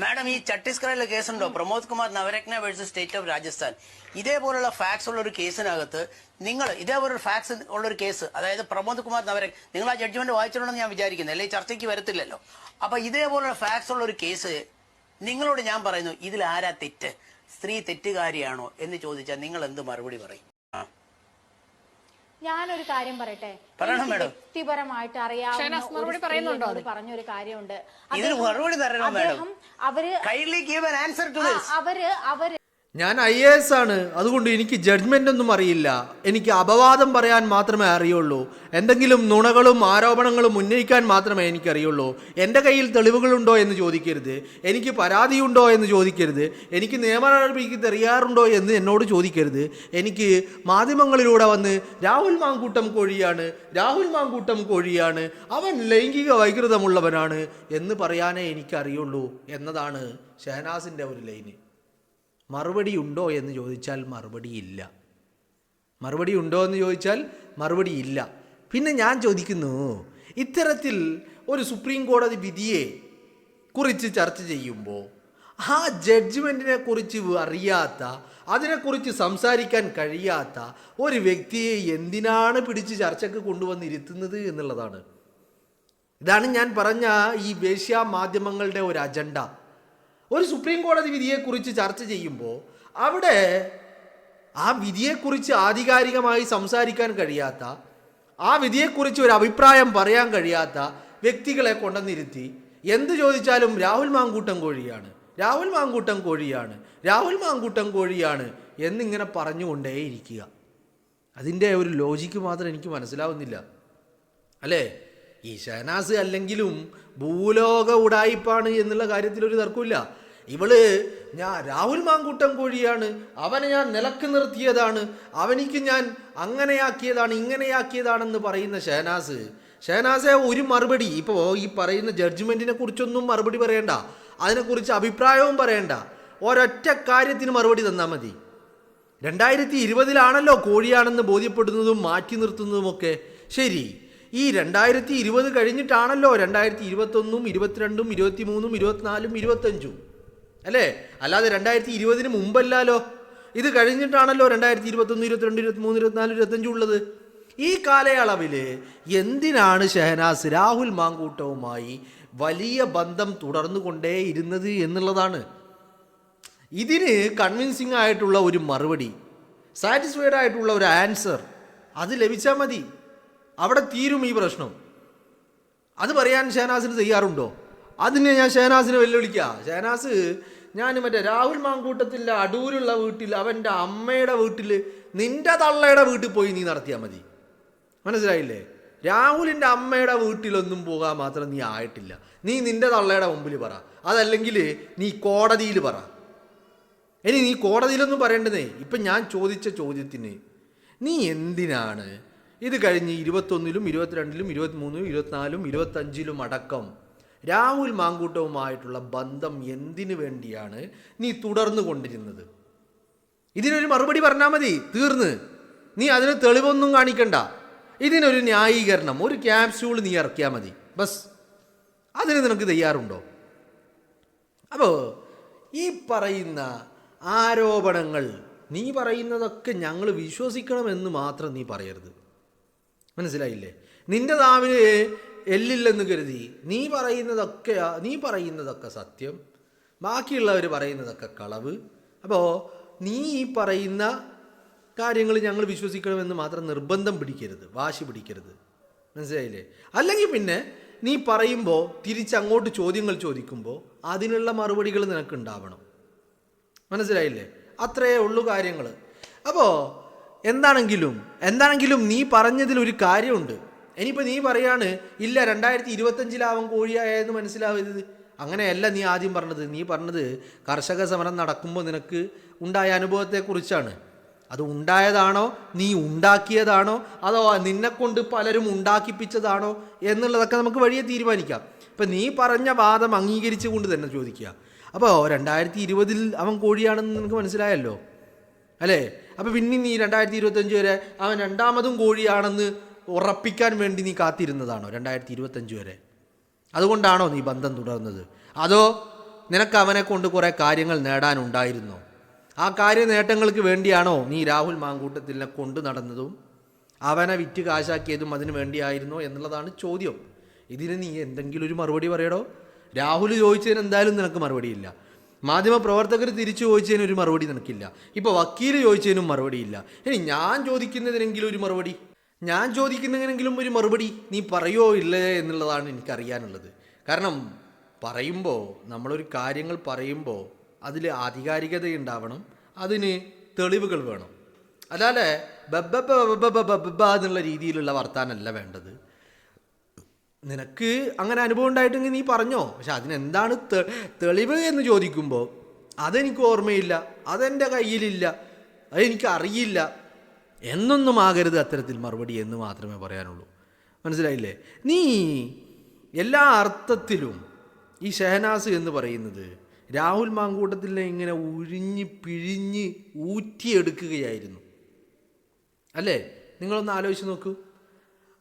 Madam, ഈ ഛത്തീസ്ഗഡിലെ കേസുണ്ടോ, Pramod Kumar Navratna versus state of Rajasthan? ഇതേപോലുള്ള ഫാക്ട്സ് ഉള്ള ഒരു കേസിനകത്ത് നിങ്ങൾ ഇതേപോലൊരു ഫാക്ട്സ് ഉള്ള ഒരു കേസ്, അതായത് പ്രമോദ് കുമാർ നവരത്ന, നിങ്ങൾ ആ ജഡ്ജ്മെന്റ് വായിച്ചിട്ടുണ്ടെന്ന് ഞാൻ വിചാരിക്കുന്നത്, അല്ലെങ്കിൽ ചർച്ചയ്ക്ക് വരത്തില്ലല്ലോ. അപ്പൊ ഇതേപോലുള്ള ഫാക്ട്സ് ഉള്ള ഒരു കേസ് നിങ്ങളോട് ഞാൻ പറയുന്നു, ഇതിൽ ആരാ തെറ്റ്? സ്ത്രീ തെറ്റുകാരിയാണോ എന്ന് ചോദിച്ചാൽ നിങ്ങൾ എന്ത് മറുപടി പറയും? ഞാനൊരു കാര്യം പറയട്ടെ, വ്യക്തിപരമായിട്ട് അറിയാവുന്ന പറഞ്ഞൊരു കാര്യമുണ്ട്. അവര് ഞാൻ IAS ആണ്, അതുകൊണ്ട് എനിക്ക് ജഡ്ജ്മെന്റ് ഒന്നും അറിയില്ല. എനിക്ക് അപവാദം പറയാൻ മാത്രമേ അറിയുള്ളൂ. എന്തെങ്കിലും നുണകളും ആരോപണങ്ങളും ഉന്നയിക്കാൻ മാത്രമേ എനിക്കറിയുള്ളൂ. എൻ്റെ കയ്യിൽ തെളിവുകളുണ്ടോ എന്ന് ചോദിക്കരുത്, എനിക്ക് പരാതിയുണ്ടോ എന്ന് ചോദിക്കരുത്, എനിക്ക് നിയമനടപടിക്ക് തയ്യാറുണ്ടോ എന്ന് എന്നോട് ചോദിക്കരുത്. എനിക്ക് മാധ്യമങ്ങളിലൂടെ വന്ന് രാഹുൽ മാങ്കൂട്ടം കോഴിയാണ്, അവൻ ലൈംഗിക വൈകൃതമുള്ളവനാണ് എന്ന് പറയാനേ എനിക്കറിയുള്ളൂ എന്നതാണ് ഷഹനാസിൻ്റെ ഒരു ലൈന്. മറുപടി ഉണ്ടോ എന്ന് ചോദിച്ചാൽ മറുപടിയില്ല. മറുപടി ഉണ്ടോ എന്ന് ചോദിച്ചാൽ മറുപടിയില്ല. പിന്നെ ഞാൻ ചോദിക്കുന്നു, ഇത്തരത്തിൽ ഒരു സുപ്രീം കോടതി വിധിയെ കുറിച്ച് ചർച്ച ചെയ്യുമ്പോൾ ആ ജഡ്ജ്മെൻറ്റിനെ കുറിച്ച് അറിയാത്ത, അതിനെക്കുറിച്ച് സംസാരിക്കാൻ കഴിയാത്ത ഒരു വ്യക്തിയെ എന്തിനാണ് പിടിച്ച് ചർച്ചയ്ക്ക് കൊണ്ടുവന്നിരുത്തുന്നത് എന്നുള്ളതാണ്. ഇതാണ് ഞാൻ പറഞ്ഞ ഈ വേശ്യാ മാധ്യമങ്ങളുടെ ഒരു അജണ്ട. ഒരു സുപ്രീം കോടതി വിധിയെക്കുറിച്ച് ചർച്ച ചെയ്യുമ്പോൾ അവിടെ ആ വിധിയെക്കുറിച്ച് ആധികാരികമായി സംസാരിക്കാൻ കഴിയാത്ത, ആ വിധിയെക്കുറിച്ച് ഒരു അഭിപ്രായം പറയാൻ കഴിയാത്ത വ്യക്തികളെ കൊണ്ടുവന്നിരുത്തി എന്ത് ചോദിച്ചാലും രാഹുൽ മാങ്കൂട്ടം കോഴിയാണ് എന്നിങ്ങനെ പറഞ്ഞുകൊണ്ടേയിരിക്കുക. അതിൻ്റെ ഒരു ലോജിക്ക് മാത്രം എനിക്ക് മനസ്സിലാവുന്നില്ല, അല്ലേ? ഈ ഷഹനാസ് അല്ലെങ്കിലും ഭൂലോക ഉടായിപ്പാണ് എന്നുള്ള കാര്യത്തിൽ ഒരു തർക്കമില്ല. രാഹുൽ മാങ്കൂട്ടം കോഴിയാണ്, അവനെ ഞാൻ നിലക്ക് നിർത്തിയതാണ്, അവനിക്ക് ഞാൻ അങ്ങനെയാക്കിയതാണ് ഇങ്ങനെയാക്കിയതാണെന്ന് പറയുന്ന ഷഹനാസെ ഒരു മറുപടി, ഇപ്പോൾ ഈ പറയുന്ന ജഡ്ജ്മെൻറ്റിനെ കുറിച്ചൊന്നും മറുപടി പറയണ്ട, അതിനെക്കുറിച്ച് അഭിപ്രായവും പറയണ്ട, ഒരൊറ്റ കാര്യത്തിന് മറുപടി തന്നാൽ മതി. 2020 കോഴിയാണെന്ന് ബോധ്യപ്പെടുന്നതും മാറ്റി നിർത്തുന്നതുമൊക്കെ. ശരി, ഈ 2020 കഴിഞ്ഞിട്ടാണല്ലോ 2021, 22, 23, 24, 25, അല്ലേ? അല്ലാതെ 2020 മുമ്പല്ലാലോ. ഇത് കഴിഞ്ഞിട്ടാണല്ലോ 2021, 22, 23, 24, 25 ഉള്ളത്. ഈ കാലയളവിൽ എന്തിനാണ് ഷഹനാസ് രാഹുൽ മാങ്കൂട്ടവുമായി വലിയ ബന്ധം തുടർന്നുകൊണ്ടേയിരുന്നത് എന്നുള്ളതാണ്. ഇതിന് കൺവിൻസിങ് ആയിട്ടുള്ള ഒരു മറുപടി, സാറ്റിസ്ഫൈഡ് ആയിട്ടുള്ള ഒരു ആൻസർ അത് ലഭിച്ചാൽ മതി. അവിടെ തീരും ഈ പ്രശ്നം. അത് പറയാൻ ഷഹനാസിന് തയ്യാറുണ്ടോ? അതിനെ ഞാൻ ഷഹനാസിനെ വെല്ലുവിളിക്കാം. ഷഹനാസ്, ഞാൻ മറ്റേ രാഹുൽ മാങ്കൂട്ടത്തിൻ്റെ അടൂരുള്ള വീട്ടിൽ, അവൻ്റെ അമ്മയുടെ വീട്ടിൽ, നിൻ്റെ തള്ളയുടെ വീട്ടിൽ പോയി നീ നടത്തിയാൽ മതി. മനസ്സിലായില്ലേ? രാഹുലിൻ്റെ അമ്മയുടെ വീട്ടിലൊന്നും പോകാൻ മാത്രം നീ ആയിട്ടില്ല. നീ നിൻ്റെ തള്ളയുടെ മുമ്പിൽ പറ, അതല്ലെങ്കിൽ നീ കോടതിയിൽ പറ. ഇനി നീ കോടതിയിലൊന്നും പറയേണ്ടതേ. ഇപ്പം ഞാൻ ചോദിച്ച ചോദ്യത്തിന് നീ എന്തിനാണ് ഇത് കഴിഞ്ഞ് 21, 22, 23, 24, 25 അടക്കം രാഹുൽ മാങ്കൂട്ടവുമായിട്ടുള്ള ബന്ധം എന്തിനു വേണ്ടിയാണ് നീ തുടർന്നു കൊണ്ടിരുന്നത്? ഇതിനൊരു മറുപടി പറഞ്ഞാൽ മതി, തീർന്ന്. നീ അതിന് തെളിവൊന്നും കാണിക്കണ്ട. ഇതിനൊരു ന്യായീകരണം, ഒരു ക്യാപ്സ്യൂൾ നീ ഇറക്കിയാൽ മതി, ബസ്. അതിന് നിനക്ക് തയ്യാറുണ്ടോ? അപ്പോൾ ഈ പറയുന്ന ആരോപണങ്ങൾ, നീ പറയുന്നതൊക്കെ ഞങ്ങൾ വിശ്വസിക്കണമെന്ന് മാത്രം നീ പറയരുത്. മനസ്സിലായില്ലേ? നിന്റെ നാവിന് എല്ലില്ലെന്ന് കരുതി നീ പറയുന്നതൊക്കെ സത്യം, ബാക്കിയുള്ളവർ പറയുന്നതൊക്കെ കളവ്. അപ്പോൾ നീ ഈ പറയുന്ന കാര്യങ്ങൾ ഞങ്ങൾ വിശ്വസിക്കണമെന്ന് മാത്രം നിർബന്ധം പിടിക്കരുത്, വാശി പിടിക്കരുത്. മനസ്സിലായില്ലേ? അല്ലെങ്കിൽ പിന്നെ നീ പറയുമ്പോൾ തിരിച്ചങ്ങോട്ട് ചോദ്യങ്ങൾ ചോദിക്കുമ്പോൾ അതിനുള്ള മറുപടികൾ നിനക്കുണ്ടാവണം. മനസ്സിലായില്ലേ? അത്രയേ ഉള്ളൂ കാര്യങ്ങൾ. അപ്പോൾ എന്താണെങ്കിലും നീ പറഞ്ഞതിലൊരു കാര്യമുണ്ട്. ഇനിയിപ്പോൾ നീ പറയാണ്, ഇല്ല 2025 കോഴിയായെന്ന് മനസ്സിലാവരുത്. അങ്ങനെയല്ല നീ ആദ്യം പറഞ്ഞത്. നീ പറഞ്ഞത് കർഷക സമരം നടക്കുമ്പോൾ നിനക്ക് ഉണ്ടായ അനുഭവത്തെക്കുറിച്ചാണ്. അത് ഉണ്ടായതാണോ, നീ ഉണ്ടാക്കിയതാണോ, അതോ നിന്നെക്കൊണ്ട് പലരും ഉണ്ടാക്കിപ്പിച്ചതാണോ എന്നുള്ളതൊക്കെ നമുക്ക് വഴിയെ തീരുമാനിക്കാം. ഇപ്പം നീ പറഞ്ഞ വാദം അംഗീകരിച്ചു കൊണ്ട് തന്നെ ചോദിക്കുക. അപ്പോൾ 2020 അവൻ കോഴിയാണെന്ന് നിനക്ക് മനസ്സിലായല്ലോ, അല്ലേ? അപ്പോൾ പിന്നെ നീ 2025 വരെ അവൻ രണ്ടാമതും കോഴിയാണെന്ന് ഉറപ്പിക്കാൻ വേണ്ടി നീ കാത്തിരുന്നതാണോ 2025 വരെ? അതുകൊണ്ടാണോ നീ ബന്ധം തുടർന്നത്? അതോ നിനക്ക് അവനെ കൊണ്ട് കുറേ കാര്യങ്ങൾ നേടാനുണ്ടായിരുന്നോ? ആ കാര്യ നേട്ടങ്ങൾക്ക് വേണ്ടിയാണോ നീ രാഹുൽ മാങ്കൂട്ടത്തിലിനെ കൊണ്ടു നടന്നതും അവനെ വിറ്റ് കാശാക്കിയതും അതിന് വേണ്ടിയായിരുന്നോ എന്നുള്ളതാണ് ചോദ്യം. ഇതിന് നീ എന്തെങ്കിലും ഒരു മറുപടി പറയടോ. രാഹുൽ ചോദിച്ചതിന് എന്തായാലും നിനക്ക് മറുപടിയില്ല. മാധ്യമപ്രവർത്തകർ തിരിച്ചു ചോദിച്ചതിന് ഒരു മറുപടി നിനക്കില്ല. ഇപ്പോൾ വക്കീൽ ചോദിച്ചതിനും മറുപടിയില്ല. ഇനി ഞാൻ ചോദിക്കുന്നതിനെങ്കിലും ഒരു മറുപടി, ഞാൻ ചോദിക്കുന്നതിനെങ്കിലും ഒരു മറുപടി നീ പറയോ ഇല്ലേ എന്നുള്ളതാണ് എനിക്കറിയാനുള്ളത്. കാരണം പറയുമ്പോൾ, നമ്മളൊരു കാര്യങ്ങൾ പറയുമ്പോൾ അതിൽ ആധികാരികതയുണ്ടാവണം, അതിന് തെളിവുകൾ വേണം. അല്ലാതെ ബബ്ബ എന്നുള്ള രീതിയിലുള്ള വർത്താനല്ല വേണ്ടത്. നിനക്ക് അങ്ങനെ അനുഭവം ഉണ്ടായിട്ടെങ്കിൽ നീ പറഞ്ഞോ. പക്ഷെ അതിനെന്താണ് തെളിവ് എന്ന് ചോദിക്കുമ്പോൾ അതെനിക്ക് ഓർമ്മയില്ല, അതെൻ്റെ കയ്യിലില്ല, അതെനിക്കറിയില്ല എന്നൊന്നും ആകരുത് അത്തരത്തിൽ മറുപടി എന്ന് മാത്രമേ പറയാനുള്ളൂ. മനസ്സിലായില്ലേ? നീ എല്ലാ അർത്ഥത്തിലും ഈ ഷഹനാസ് എന്ന് പറയുന്നത് രാഹുൽ മാങ്കൂട്ടത്തിനെ ഇങ്ങനെ ഉഴിഞ്ഞ് പിഴിഞ്ഞ് ഊറ്റിയെടുക്കുകയായിരുന്നു അല്ലേ? നിങ്ങളൊന്ന് ആലോചിച്ച് നോക്കൂ.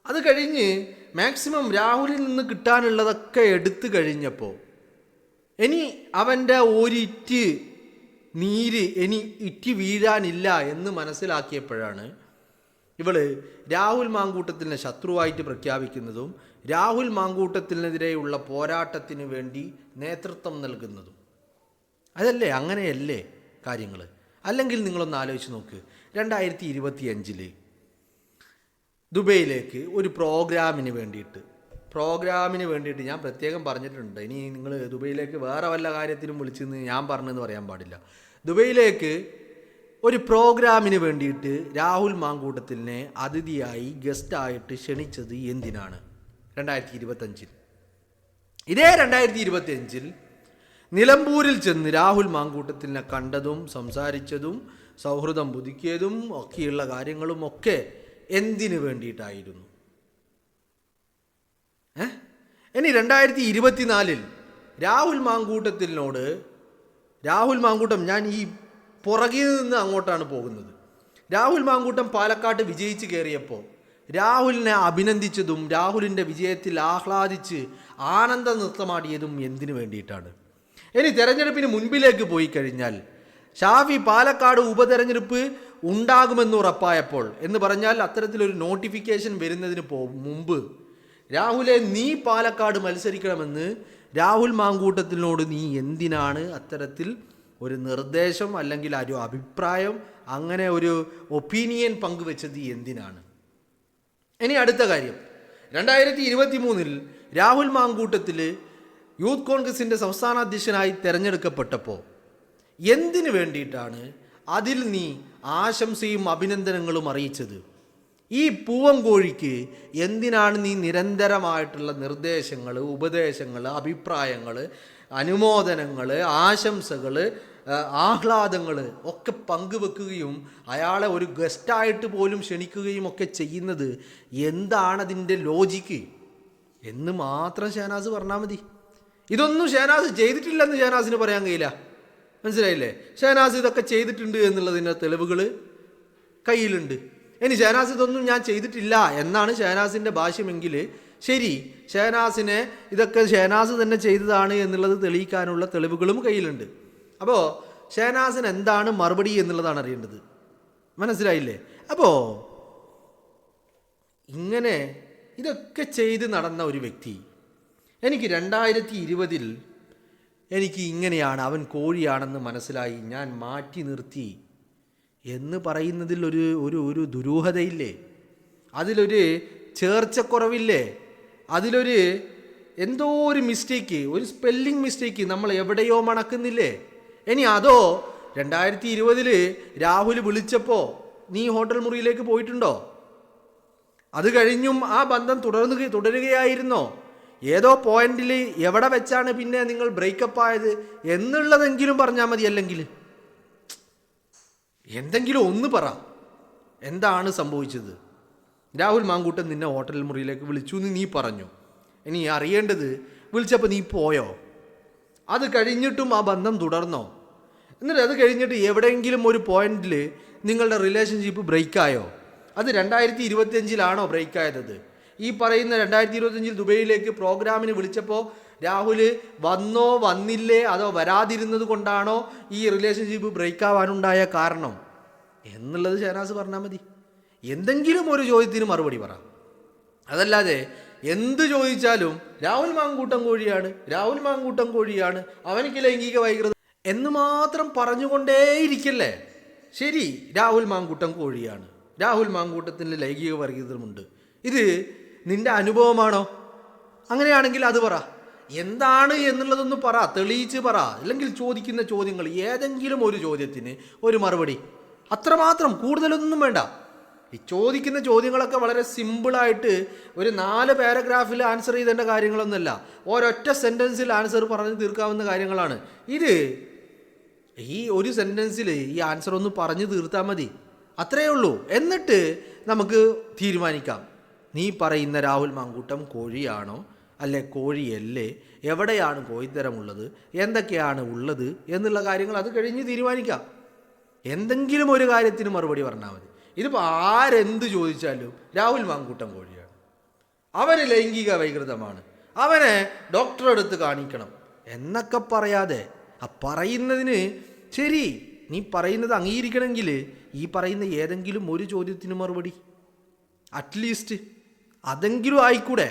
അത് കഴിഞ്ഞ് മാക്സിമം രാഹുലിൽ നിന്ന് കിട്ടാനുള്ളതൊക്കെ എടുത്തു കഴിഞ്ഞപ്പോൾ ഇനി അവൻ്റെ ഒരിറ്റ് നീര് ഇനി ഇറ്റി വീഴാനില്ല എന്ന് മനസ്സിലാക്കിയപ്പോഴാണ് ഇവള് രാഹുൽ മാങ്കൂട്ടത്തിനെ ശത്രുവായിട്ട് പ്രഖ്യാപിക്കുന്നതും രാഹുൽ മാങ്കൂട്ടത്തിനെതിരെയുള്ള പോരാട്ടത്തിന് വേണ്ടി നേതൃത്വം നൽകുന്നതും. അതല്ലേ, അങ്ങനെയല്ലേ കാര്യങ്ങൾ? അല്ലെങ്കിൽ നിങ്ങളൊന്ന് ആലോചിച്ച് നോക്ക്. 2025 ദുബൈയിലേക്ക് ഒരു പ്രോഗ്രാമിന് വേണ്ടിയിട്ട് ഞാൻ പ്രത്യേകം പറഞ്ഞിട്ടുണ്ട്. ഇനി നിങ്ങൾ ദുബൈയിലേക്ക് വേറെ വല്ല കാര്യത്തിനും വിളിച്ചെന്ന് ഞാൻ പറഞ്ഞെന്ന് പറയാൻ പാടില്ല. ദുബൈയിലേക്ക് ഒരു പ്രോഗ്രാമിന് വേണ്ടിയിട്ട് രാഹുൽ മാങ്കൂട്ടത്തിനെ അതിഥിയായി ഗസ്റ്റായിട്ട് ക്ഷണിച്ചത് എന്തിനാണ്? 2025 ഇതേ 2025 നിലമ്പൂരിൽ ചെന്ന് രാഹുൽ മാങ്കൂട്ടത്തിനെ കണ്ടതും സംസാരിച്ചതും സൗഹൃദം പുതുക്കിയതും ഒക്കെയുള്ള കാര്യങ്ങളും ഒക്കെ എന്തിനു വേണ്ടിയിട്ടായിരുന്നു? ഇനി 2024 രാഹുൽ മാങ്കൂട്ടം, ഞാൻ ഈ പുറകിൽ നിന്ന് അങ്ങോട്ടാണ് പോകുന്നത്. രാഹുൽ മാങ്കൂട്ടം പാലക്കാട്ട് വിജയിച്ച് കയറിയപ്പോൾ രാഹുലിനെ അഭിനന്ദിച്ചതും രാഹുലിൻ്റെ വിജയത്തിൽ ആഹ്ലാദിച്ച് ആനന്ദ നൃത്തമാടിയതും എന്തിനു വേണ്ടിയിട്ടാണ്? ഇനി തെരഞ്ഞെടുപ്പിന് മുൻപിലേക്ക് പോയി കഴിഞ്ഞാൽ ഷാഫി പാലക്കാട് ഉപതെരഞ്ഞെടുപ്പ് ഉണ്ടാകുമെന്ന് ഉറപ്പായപ്പോൾ, എന്ന് പറഞ്ഞാൽ അത്തരത്തിലൊരു നോട്ടിഫിക്കേഷൻ വരുന്നതിന് മുമ്പ് രാഹുലെ നീ പാലക്കാട് മത്സരിക്കണമെന്ന് രാഹുൽ മാങ്കൂട്ടത്തിനോട് നീ എന്തിനാണ് അത്തരത്തിൽ ഒരു നിർദ്ദേശം അല്ലെങ്കിൽ ഒരു അഭിപ്രായം, അങ്ങനെ ഒരു ഒപ്പീനിയൻ പങ്കുവെച്ചത് എന്തിനാണ്? ഇനി അടുത്ത കാര്യം, 2023 രാഹുൽ മാങ്കൂട്ടത്തിൽ യൂത്ത് കോൺഗ്രസിൻ്റെ സംസ്ഥാന അധ്യക്ഷനായി തിരഞ്ഞെടുക്കപ്പെട്ടപ്പോൾ എന്തിനു വേണ്ടിയിട്ടാണ് അതിൽ നീ ആശംസയും അഭിനന്ദനങ്ങളും അറിയിച്ചത്? ഈ പൂവൻകോഴിക്ക് എന്തിനാണ് നീ നിരന്തരമായിട്ടുള്ള നിർദ്ദേശങ്ങൾ, ഉപദേശങ്ങൾ, അഭിപ്രായങ്ങൾ, അനുമോദനങ്ങൾ, ആശംസകൾ, ആഹ്ലാദങ്ങൾ ഒക്കെ പങ്കുവെക്കുകയും അയാളെ ഒരു ഗസ്റ്റായിട്ട് പോലും ക്ഷണിക്കുകയും ഒക്കെ ചെയ്യുന്നത്? എന്താണതിൻ്റെ ലോജിക്ക് എന്ന് മാത്രം ഷഹനാസ് പറഞ്ഞാൽ മതി. ഇതൊന്നും ഷഹനാസ് ചെയ്തിട്ടില്ലെന്ന് ഷഹനാസിന് പറയാൻ കഴിയില്ല. മനസ്സിലായില്ലേ? ഷഹനാസ് ഇതൊക്കെ ചെയ്തിട്ടുണ്ട് എന്നുള്ളതിൻ്റെ തെളിവുകൾ കയ്യിലുണ്ട്. ഇനി ഷഹനാസ് ഇതൊന്നും ഞാൻ ചെയ്തിട്ടില്ല എന്നാണ് ഷഹനാസിൻ്റെ ഭാഷ്യമെങ്കിൽ ശരി, ഷഹനാസിനെ ഇതൊക്കെ ഷഹനാസ് തന്നെ ചെയ്തതാണ് എന്നുള്ളത് തെളിയിക്കാനുള്ള തെളിവുകളും കയ്യിലുണ്ട്. അപ്പോൾ ഷഹനാസിന് എന്താണ് മറുപടി എന്നുള്ളതാണ് അറിയേണ്ടത്. മനസ്സിലായില്ലേ? അപ്പോൾ ഇങ്ങനെ ഇതൊക്കെ ചെയ്ത് നടന്ന ഒരു വ്യക്തി എനിക്ക് 2020 എനിക്ക് ഇങ്ങനെയാണ്, അവൻ കോഴിയാണെന്ന് മനസ്സിലായി, ഞാൻ മാറ്റി നിർത്തി എന്ന് പറയുന്നതിൽ ഒരു ദുരൂഹതയില്ലേ? അതിലൊരു ചേർച്ചക്കുറവില്ലേ? അതിലൊരു എന്തോ ഒരു മിസ്റ്റേക്ക്, ഒരു സ്പെല്ലിംഗ് മിസ്റ്റേക്ക് നമ്മൾ എവിടെയോ മണക്കുന്നില്ലേ? ഇനി അതോ 2020 രാഹുൽ വിളിച്ചപ്പോൾ നീ ഹോട്ടൽ മുറിയിലേക്ക് പോയിട്ടുണ്ടോ? അത് കഴിഞ്ഞും ആ ബന്ധം തുടരുകയായിരുന്നോ? ഏതോ പോയിന്റിൽ എവിടെ വെച്ചാണ് പിന്നെ നിങ്ങൾ ബ്രേക്കപ്പ് ആയത് എന്നുള്ളതെങ്കിലും പറഞ്ഞാൽ മതി. അല്ലെങ്കിൽ എന്തെങ്കിലും ഒന്ന് പറ, എന്താണ് സംഭവിച്ചത്? രാഹുൽ മാങ്കൂട്ടൻ നിന്നെ ഹോട്ടൽ മുറിയിലേക്ക് വിളിച്ചു എന്ന് നീ പറഞ്ഞു. ഇനി അറിയേണ്ടത്, വിളിച്ചപ്പോൾ നീ പോയോ? അത് കഴിഞ്ഞിട്ടും ആ ബന്ധം തുടർന്നോ? എന്നിട്ട് അത് കഴിഞ്ഞിട്ട് എവിടെയെങ്കിലും ഒരു പോയിന്റിൽ നിങ്ങളുടെ റിലേഷൻഷിപ്പ് ബ്രേക്കായോ? അത് 2025 ബ്രേക്കായത്? ഈ പറയുന്ന 2025 ദുബൈയിലേക്ക് പ്രോഗ്രാമിന് വിളിച്ചപ്പോൾ രാഹുൽ വന്നോ വന്നില്ലേ അതോ വരാതിരുന്നത് കൊണ്ടാണോ ഈ റിലേഷൻഷിപ്പ് ബ്രേക്ക് ആവാനുണ്ടായ കാരണം എന്നുള്ളത് ഷഹനാസ് പറഞ്ഞാൽ മതി. എന്തെങ്കിലും ഒരു ചോദ്യത്തിന് മറുപടി പറ. അതല്ലാതെ എന്ത് ചോദിച്ചാലും രാഹുൽ മാങ്കൂട്ടം കോഴിയാണ്, രാഹുൽ മാങ്കൂട്ടം കോഴിയാണ്, അവനിക്ക് ലൈംഗിക വൈകൃതം എന്ന് മാത്രം പറഞ്ഞുകൊണ്ടേയിരിക്കല്ലേ. ശരി, രാഹുൽ മാങ്കൂട്ടം കോഴിയാണ്, രാഹുൽ മാങ്കൂട്ടത്തിന് ലൈംഗിക വൈകൃതമുണ്ട്, ഇത് നിന്റെ അനുഭവമാണോ? അങ്ങനെയാണെങ്കിൽ അത് പറ. എന്താണ് എന്നുള്ളതൊന്ന് പറ, തെളിയിച്ച് പറ. അല്ലെങ്കിൽ ചോദിക്കുന്ന ചോദ്യങ്ങൾ ഏതെങ്കിലും ഒരു ചോദ്യത്തിന് ഒരു മറുപടി, അത്രമാത്രം, കൂടുതലൊന്നും വേണ്ട. ഈ ചോദിക്കുന്ന ചോദ്യങ്ങളൊക്കെ വളരെ സിമ്പിളായിട്ട് ഒരു 4 പാരഗ്രാഫിൽ ആൻസർ ചെയ്തേണ്ട കാര്യങ്ങളൊന്നുമല്ല, ഒരൊറ്റ സെൻറ്റൻസിൽ ആൻസർ പറഞ്ഞ് തീർക്കാവുന്ന കാര്യങ്ങളാണ്. ഇത് ഈ ഒരു സെൻറ്റൻസിൽ ഈ ആൻസർ ഒന്ന് പറഞ്ഞു തീർത്താൽ മതി, അത്രയേ ഉള്ളൂ. എന്നിട്ട് നമുക്ക് തീരുമാനിക്കാം, നീ പറയുന്ന രാഹുൽ മാങ്കൂട്ടം കോഴിയാണോ അല്ലെ കോഴിയല്ലേ, എവിടെയാണ് കോഴിത്തരമുള്ളത്, എന്തൊക്കെയാണ് ഉള്ളത് എന്നുള്ള കാര്യങ്ങൾ അത് കഴിഞ്ഞ് തീരുമാനിക്കാം. എന്തെങ്കിലും ഒരു കാര്യത്തിന് മറുപടി പറഞ്ഞാൽ മതി. ഇതിപ്പോൾ ആരെന്ത് ചോദിച്ചാലും രാഹുൽ മാങ്കൂട്ടം കോഴിയാണ്, അവന് ലൈംഗിക വൈകൃതമാണ്, അവനെ ഡോക്ടറെ അടുത്ത് കാണിക്കണം എന്നൊക്കെ പറയാതെ, ആ പറയുന്നതിന് ശരി, നീ പറയുന്നത് അംഗീകരിക്കണമെങ്കിൽ ഈ പറയുന്ന ഏതെങ്കിലും ഒരു ചോദ്യത്തിന് മറുപടി അറ്റ്ലീസ്റ്റ് അതെങ്കിലും ആയിക്കൂടെ?